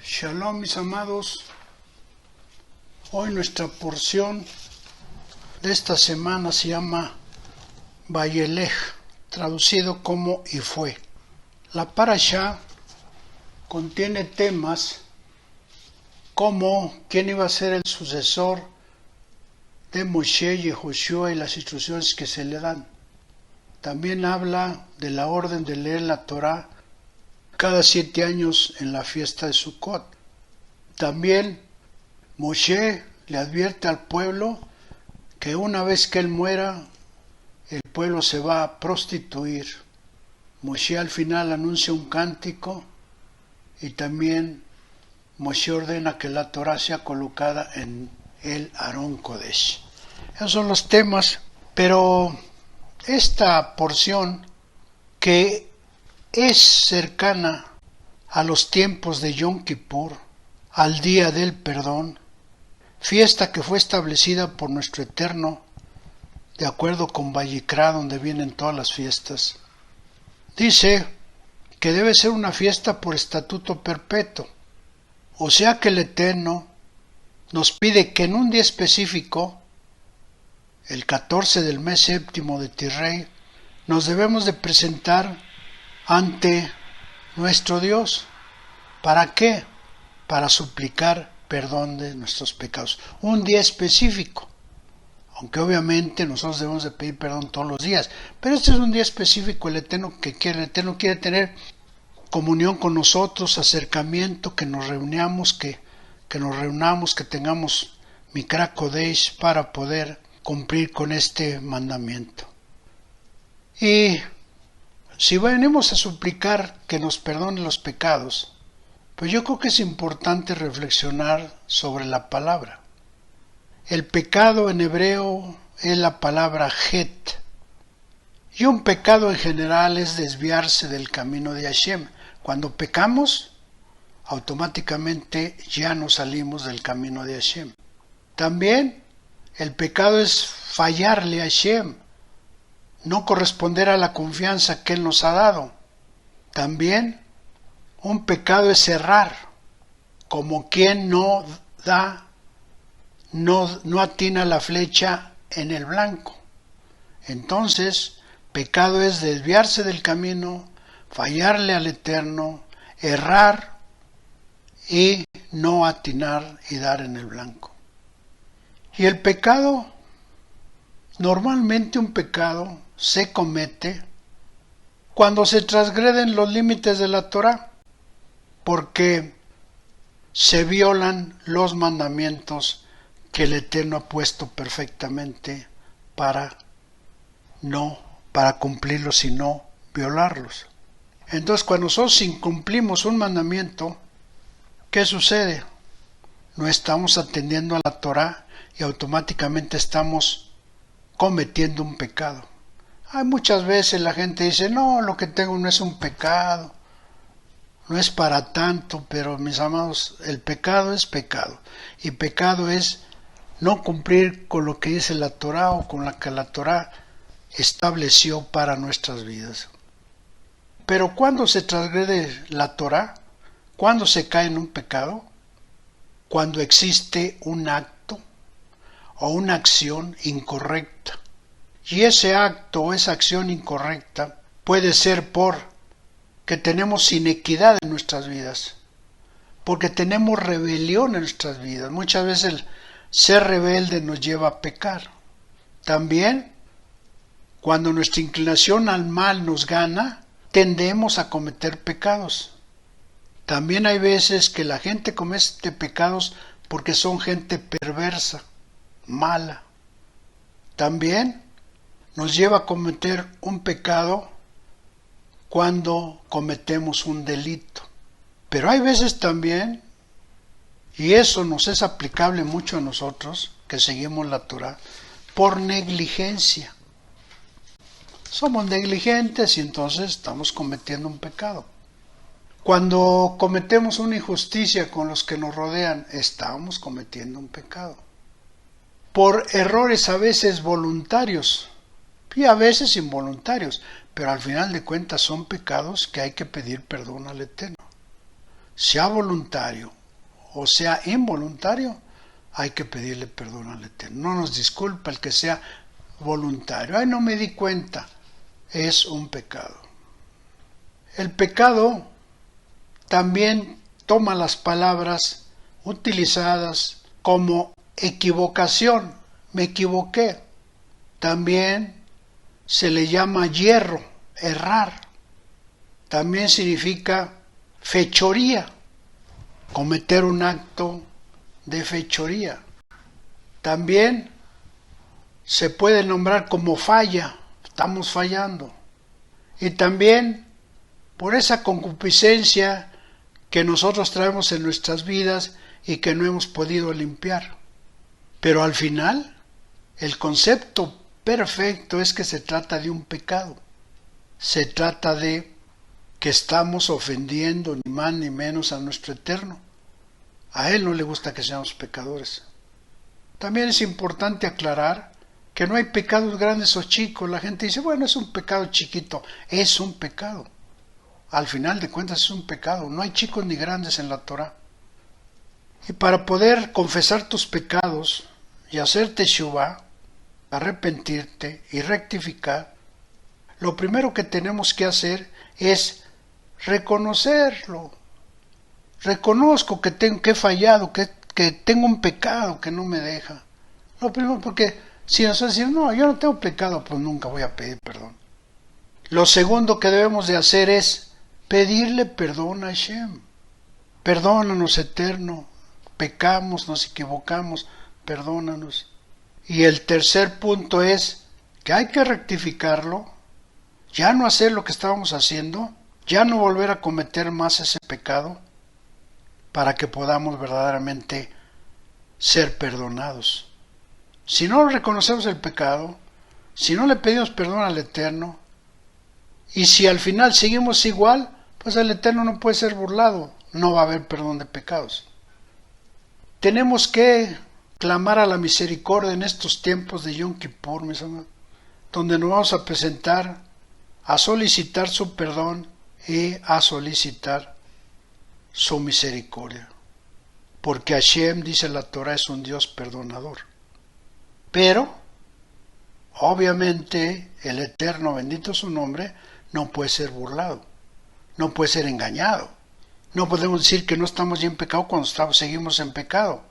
Shalom, mis amados. Hoy nuestra porción de esta semana se llama Vayelej, traducido como y fue. La parashá contiene temas como quién iba a ser el sucesor de Moshe y Josué y las instrucciones que se le dan. También habla de la orden de leer la Torá cada 7 años en la fiesta de Sukkot. También Moshe le advierte al pueblo que una vez que él muera, el pueblo se va a prostituir. Moshe al final anuncia un cántico y también Moshe ordena que la Torá sea colocada en el Arón Kodesh. Esos son los temas, pero esta porción que es cercana a los tiempos de Yom Kippur, al día del perdón, fiesta que fue establecida por nuestro Eterno, de acuerdo con Vayikra, donde vienen todas las fiestas. Dice que debe ser una fiesta por estatuto perpetuo, o sea que el Eterno nos pide que en un día específico, el 14 del mes séptimo de Tishrei, nos debemos de presentar ante nuestro Dios. ¿Para qué? Para suplicar perdón de nuestros pecados. Un día específico. Aunque obviamente nosotros debemos de pedir perdón todos los días. Pero este es un día específico. El Eterno quiere tener comunión con nosotros, acercamiento, que nos reunamos, que reunamos, que tengamos Mikra Kodesh para poder cumplir con este mandamiento. Y si venimos a suplicar que nos perdone los pecados, pues yo creo que es importante reflexionar sobre la palabra. El pecado en hebreo es la palabra het. Y un pecado en general es desviarse del camino de Hashem. Cuando pecamos, automáticamente ya no salimos del camino de Hashem. También el pecado es fallarle a Hashem, no corresponder a la confianza que Él nos ha dado. También un pecado es errar, como quien no atina la flecha en el blanco. Entonces, pecado es desviarse del camino, fallarle al Eterno, errar y no atinar y dar en el blanco. Y el pecado, normalmente un pecado se comete cuando se transgreden los límites de la Torá, porque se violan los mandamientos que el Eterno ha puesto perfectamente para cumplirlos y no violarlos. Entonces, cuando nosotros incumplimos un mandamiento, ¿qué sucede? No estamos atendiendo a la Torá y automáticamente estamos cometiendo un pecado. Hay muchas veces la gente dice, no, lo que tengo no es un pecado, no es para tanto, pero mis amados, el pecado es pecado. Y pecado es no cumplir con lo que dice la Torá o con la que la Torá estableció para nuestras vidas. Pero cuando se transgrede la Torá, cuando se cae en un pecado, cuando existe un acto o una acción incorrecta. Y ese acto o esa acción incorrecta puede ser porque tenemos inequidad en nuestras vidas, porque tenemos rebelión en nuestras vidas. Muchas veces el ser rebelde nos lleva a pecar. También, cuando nuestra inclinación al mal nos gana, tendemos a cometer pecados. También hay veces que la gente comete pecados porque son gente perversa, mala. También nos lleva a cometer un pecado cuando cometemos un delito. Pero hay veces también, y eso nos es aplicable mucho a nosotros, que seguimos la Torá, por negligencia. Somos negligentes y entonces estamos cometiendo un pecado. Cuando cometemos una injusticia con los que nos rodean, estamos cometiendo un pecado. Por errores a veces voluntarios y a veces involuntarios, pero al final de cuentas son pecados que hay que pedir perdón al Eterno. sea voluntario o sea involuntario, hay que pedirle perdón al Eterno. No nos disculpa el que sea voluntario. Ay, no me di cuenta. Es un pecado. El pecado también toma las palabras utilizadas como equivocación. Me equivoqué. También se le llama yerro, errar. También significa fechoría, cometer un acto de fechoría. También se puede nombrar como falla, estamos fallando. Y también por esa concupiscencia que nosotros traemos en nuestras vidas y que no hemos podido limpiar. Pero al final, el concepto perfecto es que se trata de un pecado. Se trata de que estamos ofendiendo ni más ni menos a nuestro Eterno. A Él no le gusta que seamos pecadores. También es importante aclarar que no hay pecados grandes o chicos. La gente dice, bueno, es un pecado chiquito. Es un pecado. Al final de cuentas es un pecado. No hay chicos ni grandes en la Torah. Y para poder confesar tus pecados y hacer teshuvá, arrepentirte y rectificar, lo primero que tenemos que hacer es reconocerlo. Reconozco que he fallado, que tengo un pecado que no me deja. Lo primero, porque si nosotros decimos, no, yo no tengo pecado, pues nunca voy a pedir perdón. Lo segundo que debemos de hacer es pedirle perdón a Hashem. Perdónanos, Eterno. Pecamos, nos equivocamos, perdónanos. Y el tercer punto es que hay que rectificarlo, ya no hacer lo que estábamos haciendo, ya no volver a cometer más ese pecado, para que podamos verdaderamente ser perdonados. Si no reconocemos el pecado, si no le pedimos perdón al Eterno, y si al final seguimos igual, pues el Eterno no puede ser burlado, no va a haber perdón de pecados. Tenemos que clamar a la misericordia en estos tiempos de Yom Kippur, mis amados, donde nos vamos a presentar a solicitar su perdón y a solicitar su misericordia. Porque Hashem, dice la Torah, es un Dios perdonador. Pero, obviamente, el Eterno, bendito su nombre, no puede ser burlado, no puede ser engañado. No podemos decir que no estamos ya en pecado cuando seguimos en pecado.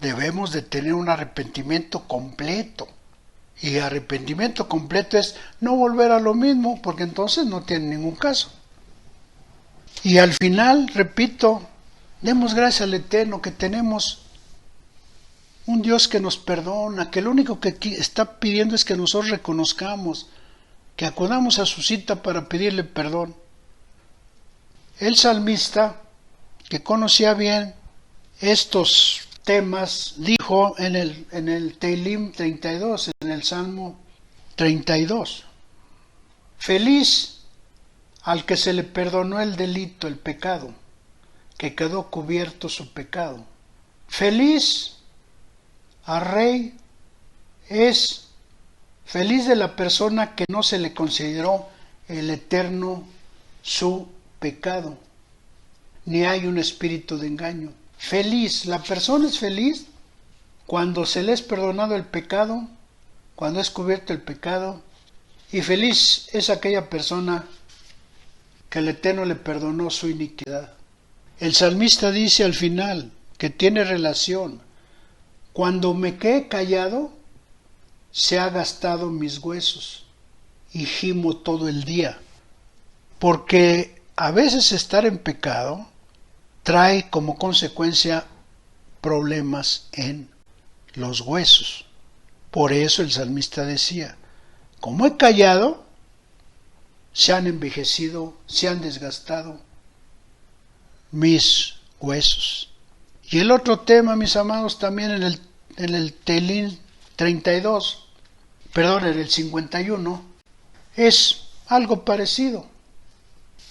Debemos de tener un arrepentimiento completo. Y arrepentimiento completo es no volver a lo mismo, porque entonces no tiene ningún caso. Y al final, repito, demos gracias al Eterno que tenemos un Dios que nos perdona, que lo único que está pidiendo es que nosotros reconozcamos, que acudamos a su cita para pedirle perdón. El salmista, que conocía bien estos temas, dijo en el Teilim 32, en el Salmo 32, feliz al que se le perdonó el delito, el pecado, que quedó cubierto su pecado. Feliz al rey es feliz de la persona que no se le consideró el Eterno su pecado, ni hay un espíritu de engaño. Feliz, la persona es feliz cuando se le es perdonado el pecado, cuando es cubierto el pecado, y feliz es aquella persona que el Eterno le perdonó su iniquidad. El salmista dice al final que tiene relación: cuando me quedé callado, se ha gastado mis huesos y gimo todo el día. Porque a veces estar en pecado trae como consecuencia problemas en los huesos. Por eso el salmista decía: como he callado, se han envejecido, se han desgastado mis huesos. Y el otro tema, mis amados, también en el Teilim 32, en el 51, es algo parecido.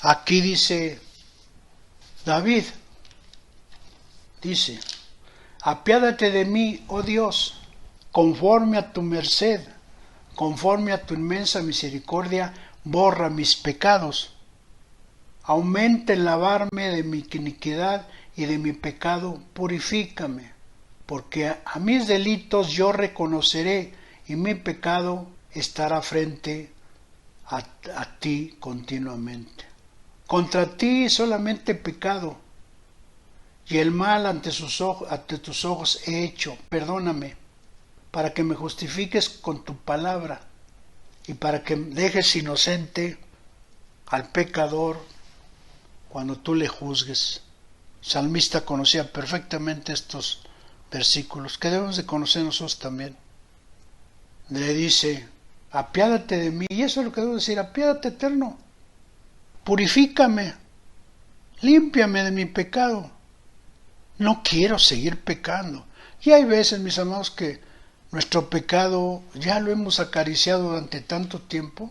Aquí dice David, dice: apiádate de mí, oh Dios, conforme a tu merced, conforme a tu inmensa misericordia, borra mis pecados. aumenta el lavarme de mi iniquidad y de mi pecado, purifícame, porque a mis delitos yo reconoceré y mi pecado estará frente a ti continuamente. Contra ti solamente pecado, y el mal ante tus ojos he hecho. Perdóname, para que me justifiques con tu palabra y para que dejes inocente al pecador cuando tú le juzgues. El salmista conocía perfectamente estos versículos, que debemos de conocer nosotros también. Le dice, apiádate de mí, y eso es lo que debo decir, apiádate, Eterno, purifícame, límpiame de mi pecado. No quiero seguir pecando. Y hay veces, mis amados, que nuestro pecado ya lo hemos acariciado durante tanto tiempo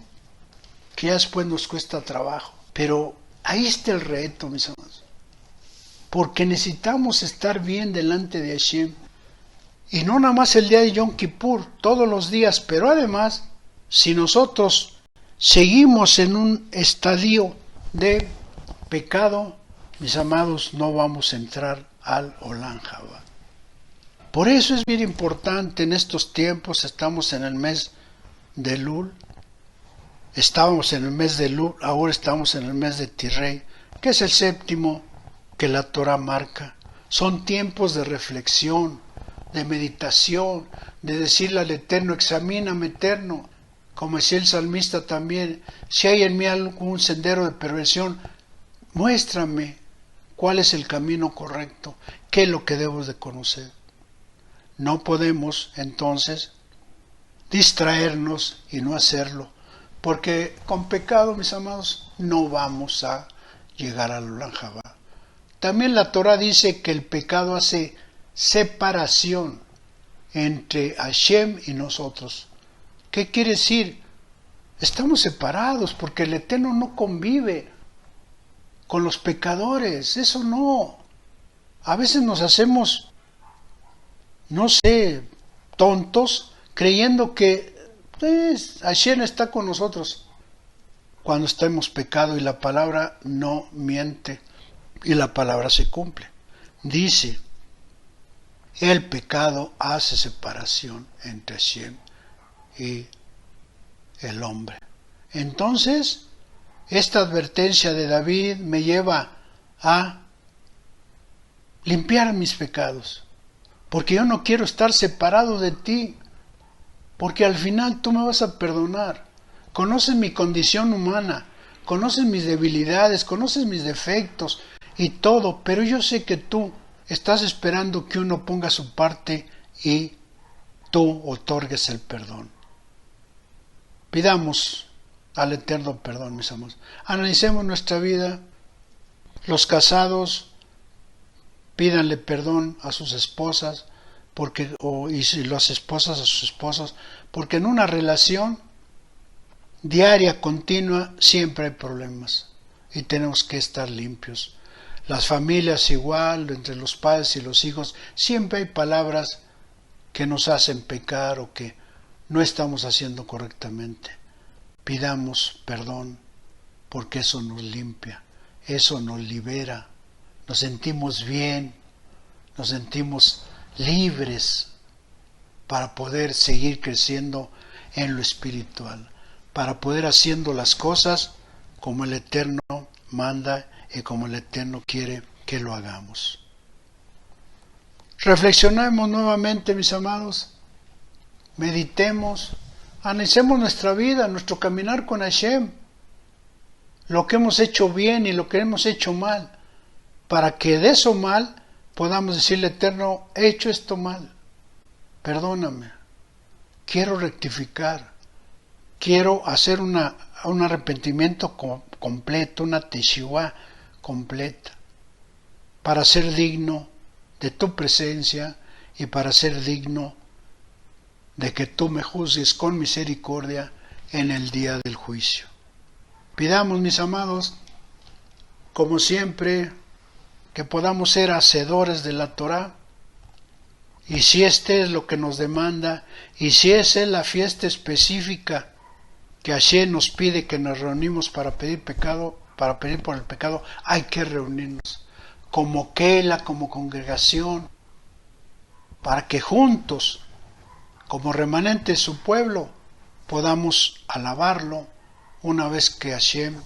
que ya después nos cuesta trabajo. Pero ahí está el reto, mis amados. Porque necesitamos estar bien delante de Hashem. Y no nada más el día de Yom Kippur, todos los días, pero además, si nosotros seguimos en un estadio de pecado, mis amados, no vamos a entrar al Olam Haba. Por eso es bien importante en estos tiempos, estamos en el mes de Elul, estábamos en el mes de Elul, ahora estamos en el mes de Tishrei, que es el séptimo que la Torah marca. Son tiempos de reflexión, de meditación, de decirle al Eterno, examíname, Eterno, como decía el salmista también, si hay en mí algún sendero de perversión, muéstrame cuál es el camino correcto, qué es lo que debo de conocer. No podemos entonces distraernos y no hacerlo, porque con pecado, mis amados, no vamos a llegar al Olam Haba. También la Torah dice que el pecado hace separación entre Hashem y nosotros. ¿Qué quiere decir? Estamos separados porque el Eterno no convive con los pecadores, eso no. A veces nos hacemos, no sé, tontos, creyendo que Hashem está con nosotros cuando estamos pecado, y la palabra no miente y la palabra se cumple. Dice, el pecado hace separación entre Hashem y el hombre. Entonces, esta advertencia de David me lleva a limpiar mis pecados, porque yo no quiero estar separado de ti, porque al final tú me vas a perdonar. Conoces mi condición humana, conoces mis debilidades, conoces mis defectos y todo, pero yo sé que tú estás esperando que uno ponga su parte y tú otorgues el perdón. Pidamos al Eterno perdón, mis amados. Analicemos nuestra vida. Los casados, pídanle perdón a sus esposas, y las esposas a sus esposos, porque en una relación diaria, continua, siempre hay problemas y tenemos que estar limpios. Las familias igual, entre los padres y los hijos, siempre hay palabras que nos hacen pecar o que no estamos haciendo correctamente. Pidamos perdón, porque eso nos limpia, eso nos libera, nos sentimos bien, nos sentimos libres para poder seguir creciendo en lo espiritual, para poder haciendo las cosas como el Eterno manda y como el Eterno quiere que lo hagamos. Reflexionemos nuevamente, mis amados, meditemos, analicemos nuestra vida, nuestro caminar con Hashem, lo que hemos hecho bien y lo que hemos hecho mal, para que de eso mal podamos decirle, Eterno, he hecho esto mal, perdóname, quiero rectificar, quiero hacer un arrepentimiento completo, una teshuvá completa, para ser digno de tu presencia y para ser digno de que tú me juzgues con misericordia en el día del juicio. Pidamos, mis amados, como siempre, que podamos ser hacedores de la Torah, y si este es lo que nos demanda, y si esa es la fiesta específica que Hashem nos pide, que nos reunimos para pedir pecado, para pedir por el pecado, hay que reunirnos como Kela, como congregación, para que juntos, como remanente de su pueblo, podamos alabarlo una vez que Hashem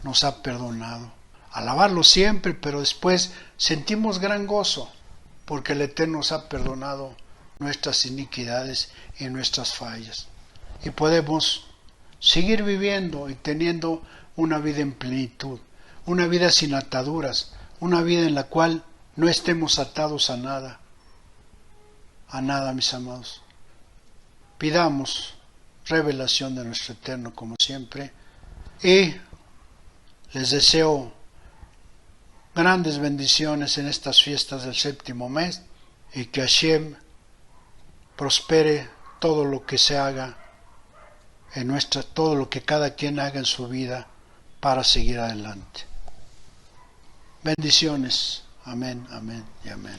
nos ha perdonado. Alabarlo siempre, pero después sentimos gran gozo, porque el Eterno nos ha perdonado nuestras iniquidades y nuestras fallas. Y podemos seguir viviendo y teniendo una vida en plenitud, una vida sin ataduras, una vida en la cual no estemos atados a nada, mis amados. Pidamos revelación de nuestro Eterno como siempre y les deseo grandes bendiciones en estas fiestas del séptimo mes y que Hashem prospere todo lo que se haga todo lo que cada quien haga en su vida para seguir adelante. Bendiciones. Amén, amén y amén.